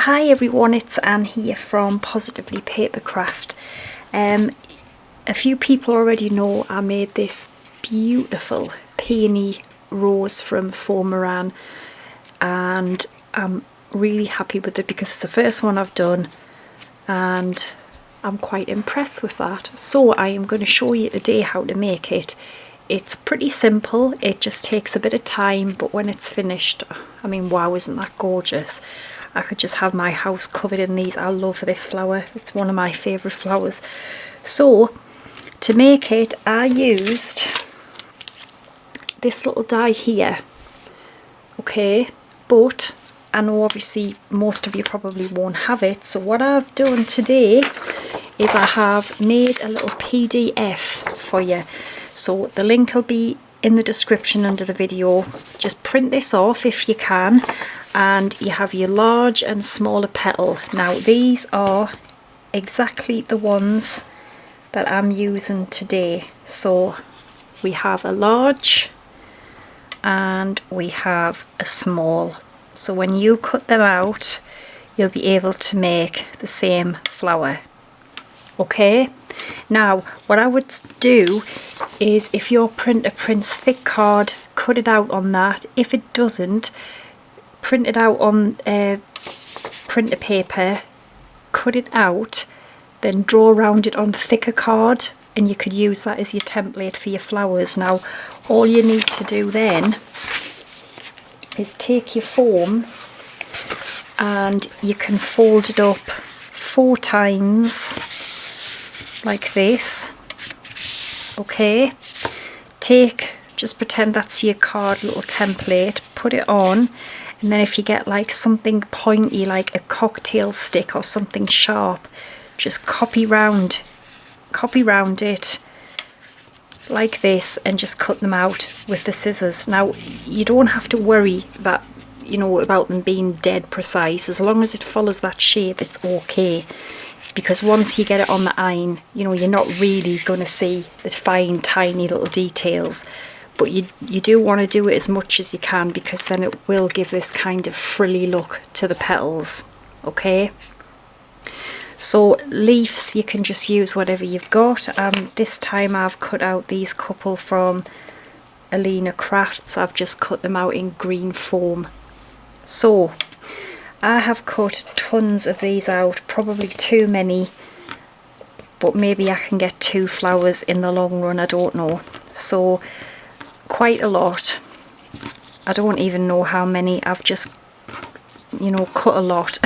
Hi everyone, it's Anne here from Positively Papercraft. A few people already know I made this beautiful peony rose from Foamiran, and I'm really happy with it because it's the first one I've done and I'm quite impressed with that. So I am going to show you today how to make it. It's pretty simple, it just takes a bit of time, but when it's finished, I mean, wow, isn't that gorgeous? I could just have my house covered in these. I love this flower, it's one of my favourite flowers. So to make it, I used this little die here, okay, but I know obviously most of you probably won't have it, so what I've done today is I have made a little PDF for you. So the link will be in the description under the video. Just print this off if you can, and you have your large and smaller petal. Now these are exactly the ones that I'm using today. So we have a large and we have a small. So when you cut them out, you'll be able to make the same flower. Okay, now what I would do is, if your printer prints thick card, cut it out on that. If it doesn't, print it out on printer paper, cut it out, then draw around it on thicker card, and you could use that as your template for your flowers. Now all you need to do then is take your foam and you can fold it up 4 times like this. Okay, just pretend that's your card little template, put it on, and then if you get like something pointy like a cocktail stick or something sharp, just copy round it like this and just cut them out with the scissors. Now you don't have to worry that, you know, about them being dead precise. As long as it follows that shape, it's okay, because once you get it on the iron, you know, you're not really going to see the fine tiny little details, but you do want to do it as much as you can, because then it will give this kind of frilly look to the petals. Okay, so leaves, you can just use whatever you've got. This time I've cut out these couple from Alina Crafts. I've just cut them out in green foam. So I have cut tons of these out, probably too many, but maybe I can get 2 flowers in the long run, I don't know. So quite a lot. I don't even know how many. I've just, you know, cut a lot.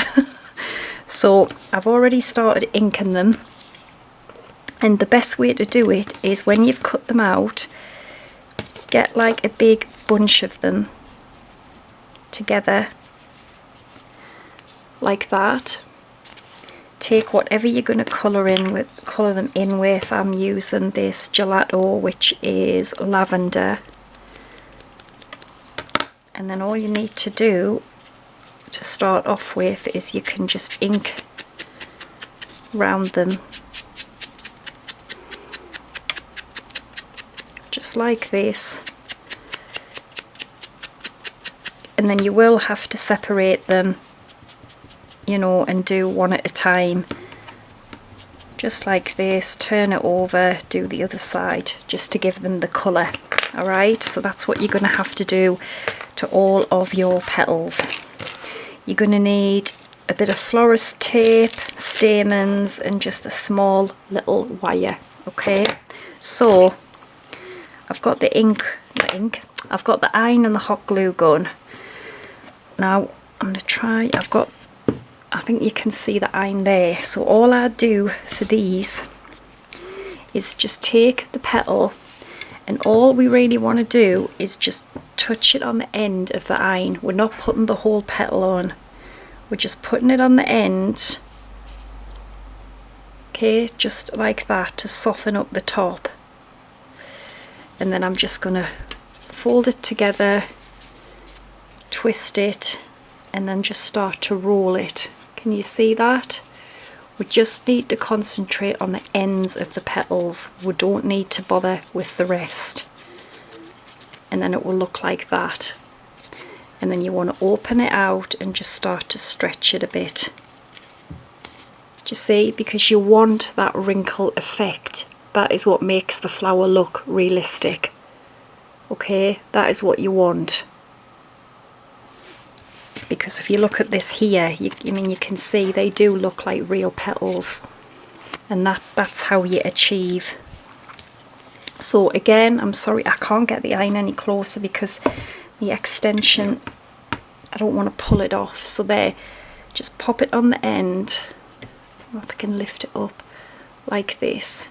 So I've already started inking them, and the best way to do it is, when you've cut them out, get like a big bunch of them together like that. Take whatever you're going to colour them in with. I'm using this gelato, which is lavender, and then all you need to do to start off with is you can just ink round them just like this, and then you will have to separate them, you know, and do one at a time, just like this. Turn it over, do the other side, just to give them the colour. Alright, so that's what you're going to have to do to all of your petals. You're going to need a bit of florist tape, stamens, and just a small little wire. Okay, so I've got the I've got the iron and the hot glue gun. Now I'm going to try, I think you can see the iron there. So all I do for these is just take the petal, and all we really want to do is just touch it on the end of the iron. We're not putting the whole petal on, we're just putting it on the end. Okay, just like that, to soften up the top. And then I'm just going to fold it together, twist it, and then just start to roll it. Can you see that? We just need to concentrate on the ends of the petals. We don't need to bother with the rest. And then it will look like that. and then you want to open it out and just start to stretch it a bit. Do you see? Because you want that wrinkle effect. That is what makes the flower look realistic. Okay, that is what you want. Because if you look at this here, I mean, you can see they do look like real petals, and that's how you achieve. So again, I'm sorry I can't get the iron any closer because the extension, I don't want to pull it off. So there, just pop it on the end. I hope I can lift it up like this.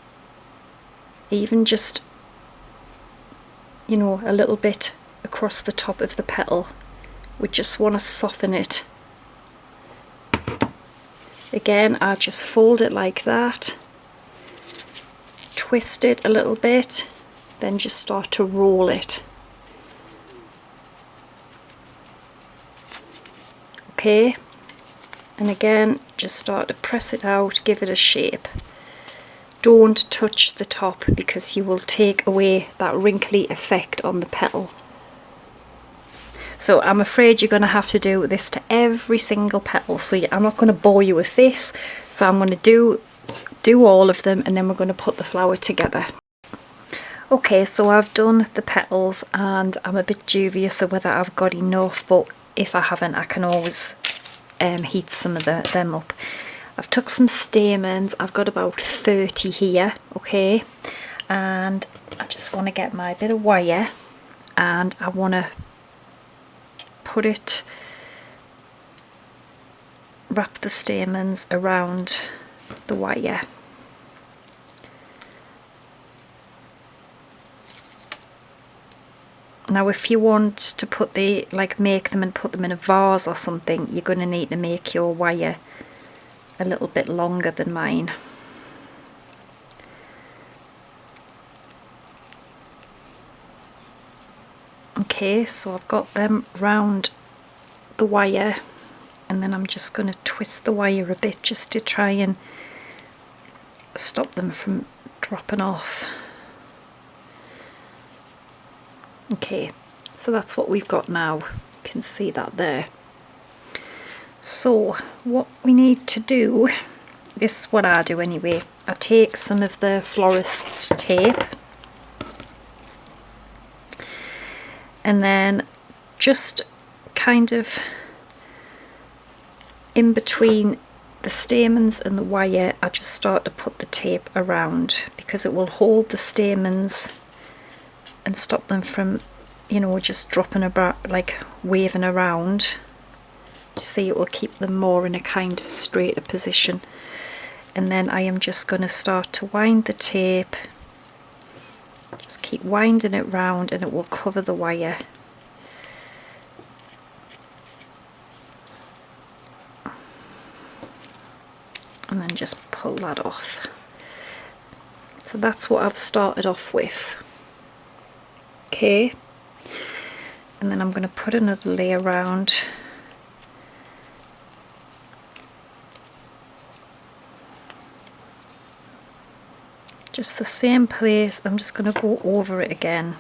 Even just, you know, a little bit across the top of the petal. We just want to soften it. Again, I just fold it like that, twist it a little bit, then just start to roll it. Okay, and again, just start to press it out, give it a shape. Don't touch the top because you will take away that wrinkly effect on the petal. So I'm afraid you're going to have to do this to every single petal. So I'm not going to bore you with this. So I'm going to do all of them, and then we're going to put the flower together. Okay, so I've done the petals, and I'm a bit dubious of whether I've got enough, but if I haven't, I can always heat some of them up. I've took some stamens. I've got about 30 here, okay, and I just want to get my bit of wire, and I want to put it, wrap the stamens around the wire. Now if you want to put make them and put them in a vase or something, you're going to need to make your wire a little bit longer than mine. Okay, so I've got them round the wire, and then I'm just going to twist the wire a bit just to try and stop them from dropping off. Okay, so that's what we've got now. You can see that there. So what we need to do, this is what I do anyway. I take some of the florist's tape, and then just kind of in between the stamens and the wire, I just start to put the tape around, because it will hold the stamens and stop them from, you know, just dropping about, like waving around. You see, it will keep them more in a kind of straighter position. And then I am just going to start to wind the tape. Just keep winding it round, and it will cover the wire. And then just pull that off. So that's what I've started off with. Okay, and then I'm going to put another layer around. Just the same place. I'm just going to go over it again,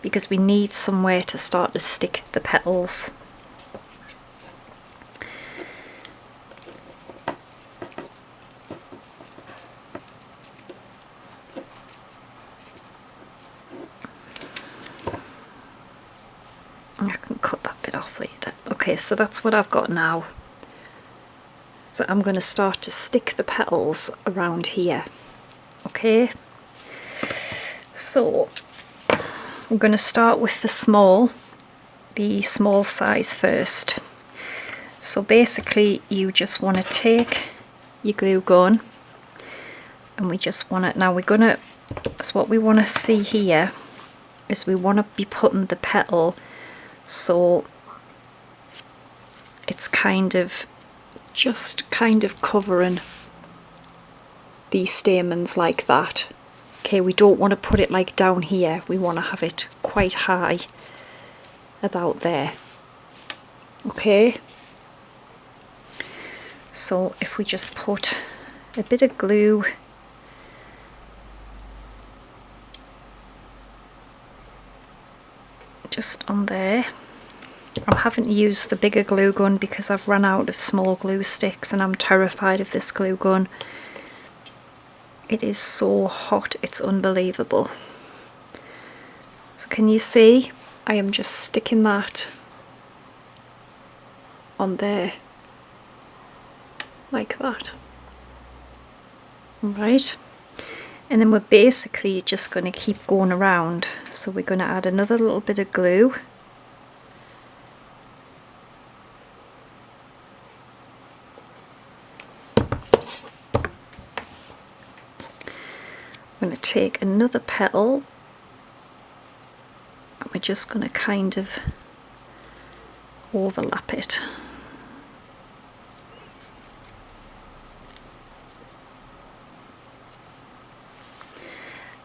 because we need somewhere to start to stick the petals. I can cut that bit off later. Okay, so that's what I've got now. So I'm going to start to stick the petals around here. Okay, so I'm going to start with the small size first. So basically you just want to take your glue gun, and we just want to, now we're going to, so what we want to see here is we want to be putting the petal so it's kind of just kind of covering these stamens like that. Okay, we don't want to put it like down here, we want to have it quite high about there. Okay, so if we just put a bit of glue just on there, I'm having to use the bigger glue gun because I've run out of small glue sticks and I'm terrified of this glue gun. It is so hot, it's unbelievable. So can you see? I am just sticking that on there, like that. Right, and then we're basically just going to keep going around. So we're going to add another little bit of glue. I'm going to take another petal and we're just going to kind of overlap it.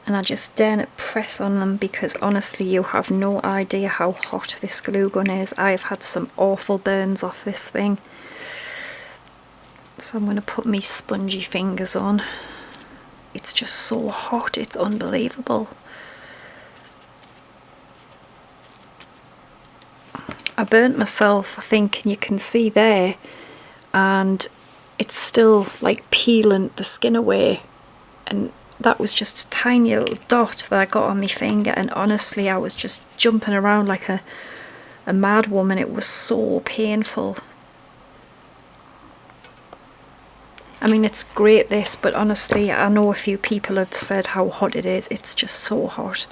And I just dare not press on them because honestly you have no idea how hot this glue gun is. I've had some awful burns off this thing. So I'm going to put my spongy fingers on. It's just so hot, it's unbelievable. I burnt myself, I think, and you can see there, and it's still like peeling the skin away, and that was just a tiny little dot that I got on my finger, and honestly I was just jumping around like a mad woman. It was so painful. I mean, it's great this, but honestly I know a few people have said how hot it is. It's just so hot.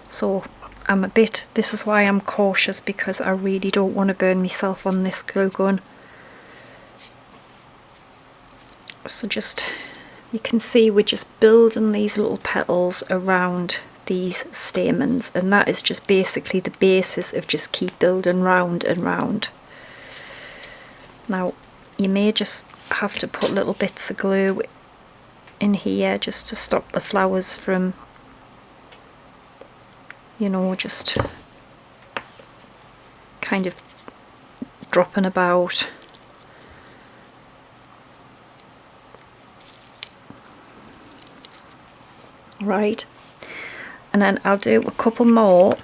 So I'm a bit, this is why I'm cautious, because I really don't want to burn myself on this glue gun. So just, you can see we're just building these little petals around these stamens, and that is just basically the basis of just keep building round and round. Now you may just have to put little bits of glue in here just to stop the flowers from, you know, just kind of dropping about. Right, and then I'll do a couple more,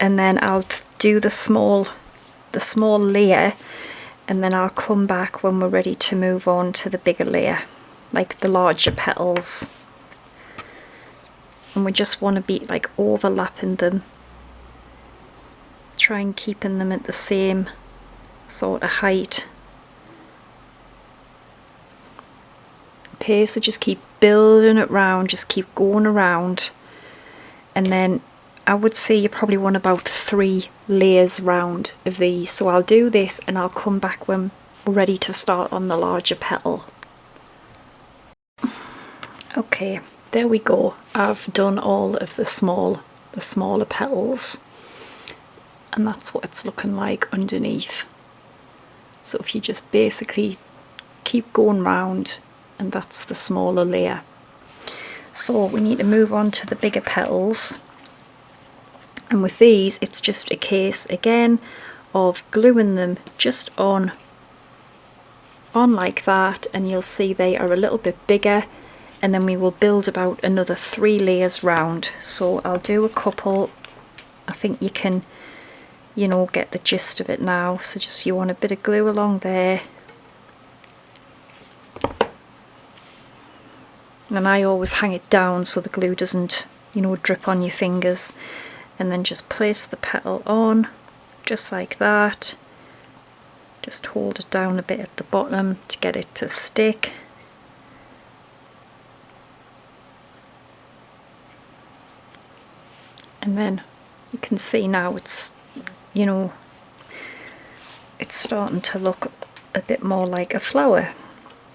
and then I'll do the small layer, and then I'll come back when we're ready to move on to the bigger layer, like the larger petals. And we just want to be like overlapping them, try and keeping them at the same sort of height. Okay, so just keep building it round, just keep going around, and then I would say you probably want about 3 layers round of these. So I'll do this and I'll come back when we're ready to start on the larger petal. Okay, there we go. I've done all of the smaller petals, and that's what it's looking like underneath. So if you just basically keep going round, and that's the smaller layer. So we need to move on to the bigger petals, and with these it's just a case again of gluing them just on like that, and you'll see they are a little bit bigger, and then we will build about another 3 layers round. So I'll do a couple. I think you can, you know, get the gist of it now. So just, you want a bit of glue along there, and I always hang it down so the glue doesn't, you know, drip on your fingers, and then just place the petal on just like that. Just hold it down a bit at the bottom to get it to stick. And then you can see now it's, you know, it's starting to look a bit more like a flower.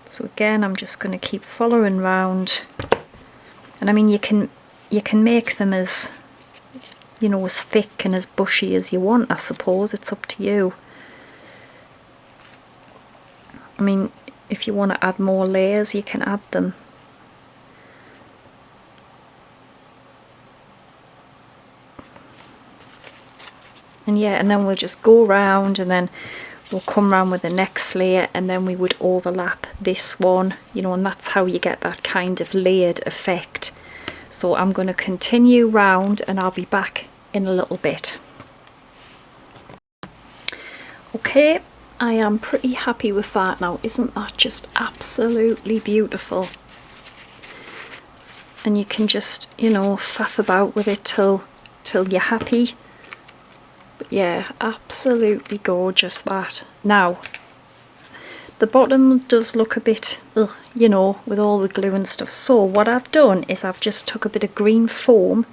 So again, I'm just going to keep following round, and I mean you can make them as, you know, as thick and as bushy as you want, I suppose. It's up to you. I mean, if you want to add more layers, you can add them. And yeah, and then we'll just go round, and then we'll come round with the next layer, and then we would overlap this one, you know, and that's how you get that kind of layered effect. So I'm going to continue round, and I'll be back in a little bit. Okay, I am pretty happy with that now. Isn't that just absolutely beautiful? And you can just, you know, faff about with it till you're happy. But yeah, absolutely gorgeous that. Now, the bottom does look a bit, ugh, you know, with all the glue and stuff. So what I've done is I've just took a bit of green foam,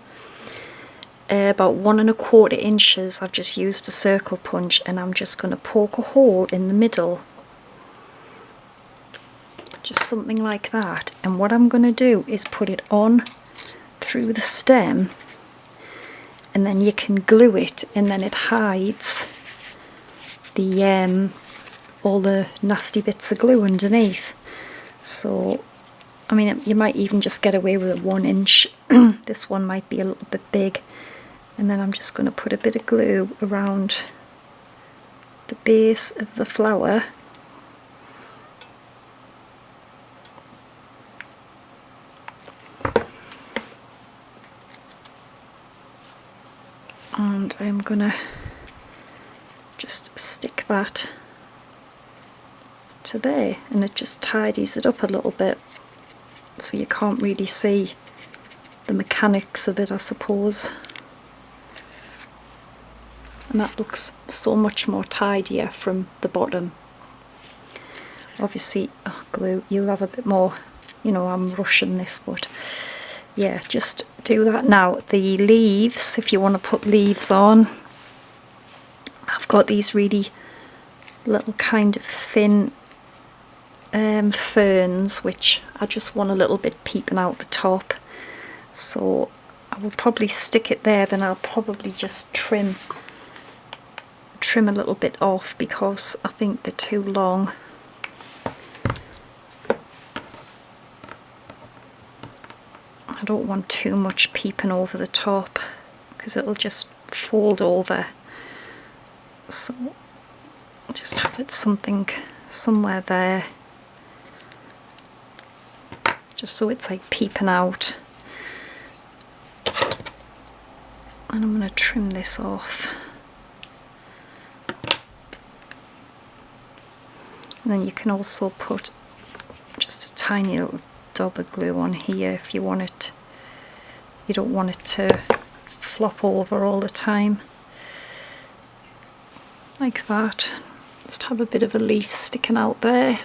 about 1¼ inches. I've just used a circle punch, and I'm just going to poke a hole in the middle. Just something like that. And what I'm going to do is put it on through the stem, and then you can glue it, and then it hides the all the nasty bits of glue underneath. So I mean, you might even just get away with a 1 inch. This one might be a little bit big. And then I'm just going to put a bit of glue around the base of the flower. And I'm going to just stick that to there, and it just tidies it up a little bit, so you can't really see the mechanics of it, I suppose. And that looks so much more tidier from the bottom. Obviously, glue, you'll have a bit more, you know, I'm rushing this, but yeah, just do that. Now, the leaves, if you want to put leaves on, I've got these really little kind of thin ferns, which I just want a little bit peeping out the top. So I will probably stick it there, then I'll probably just trim a little bit off because I think they're too long. I don't want too much peeping over the top because it'll just fold over. So just have it somewhere there, just so it's like peeping out. And I'm going to trim this off. And then you can also put just a tiny little dab of glue on here if you want it. You don't want it to flop over all the time. Like that. Just have a bit of a leaf sticking out there.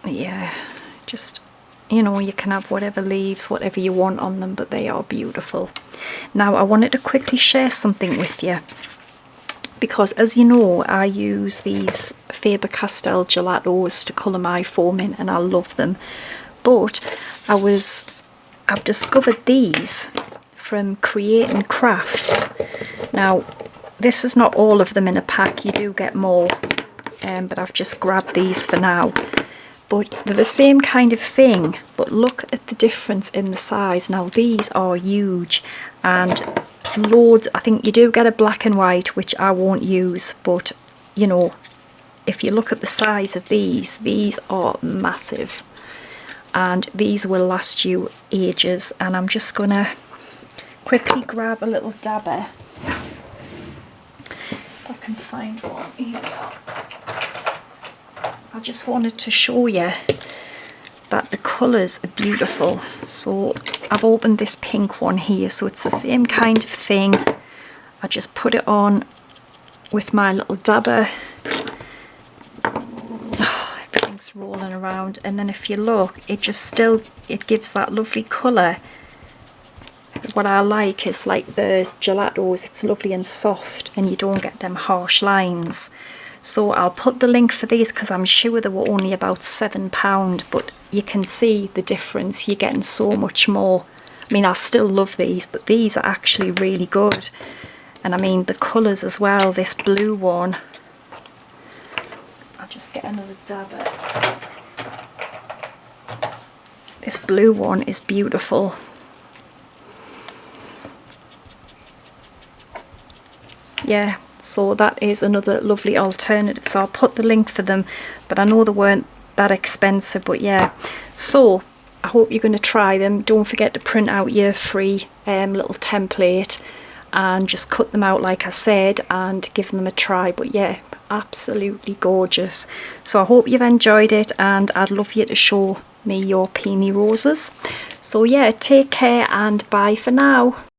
Yeah, just, you know, you can have whatever leaves, whatever you want on them, but they are beautiful. Now, I wanted to quickly share something with you, because as you know, I use these Faber-Castell gelatos to colour my foam in, and I love them. But I've discovered these from Create and Craft. Now, this is not all of them in a pack, you do get more, but I've just grabbed these for now. But they're the same kind of thing, but look at the difference in the size. Now these are huge, and loads. I think you do get a black and white, which I won't use, but you know, if you look at the size of these are massive, and these will last you ages. And I'm just gonna quickly grab a little dabber, if I can find one. Here we go. I just wanted to show you that the colours are beautiful. So I've opened this pink one here, so it's the same kind of thing. I just put it on with my little dabber. Oh, everything's rolling around, and then if you look, it gives that lovely colour. What I like is like the gelatos, it's lovely and soft, and you don't get them harsh lines. So I'll put the link for these because I'm sure they were only about £7, but you can see the difference. You're getting so much more. I mean, I still love these, but these are actually really good. And I mean, the colours as well. This blue one, I'll just get another dabber. This blue one is beautiful. yeah, so that is another lovely alternative. So I'll put the link for them, but I know they weren't that expensive. But yeah, so I hope you're going to try them. Don't forget to print out your free little template and just cut them out like I said and give them a try. But yeah, absolutely gorgeous. So I hope you've enjoyed it, and I'd love you to show me your peony roses. So yeah, take care and bye for now.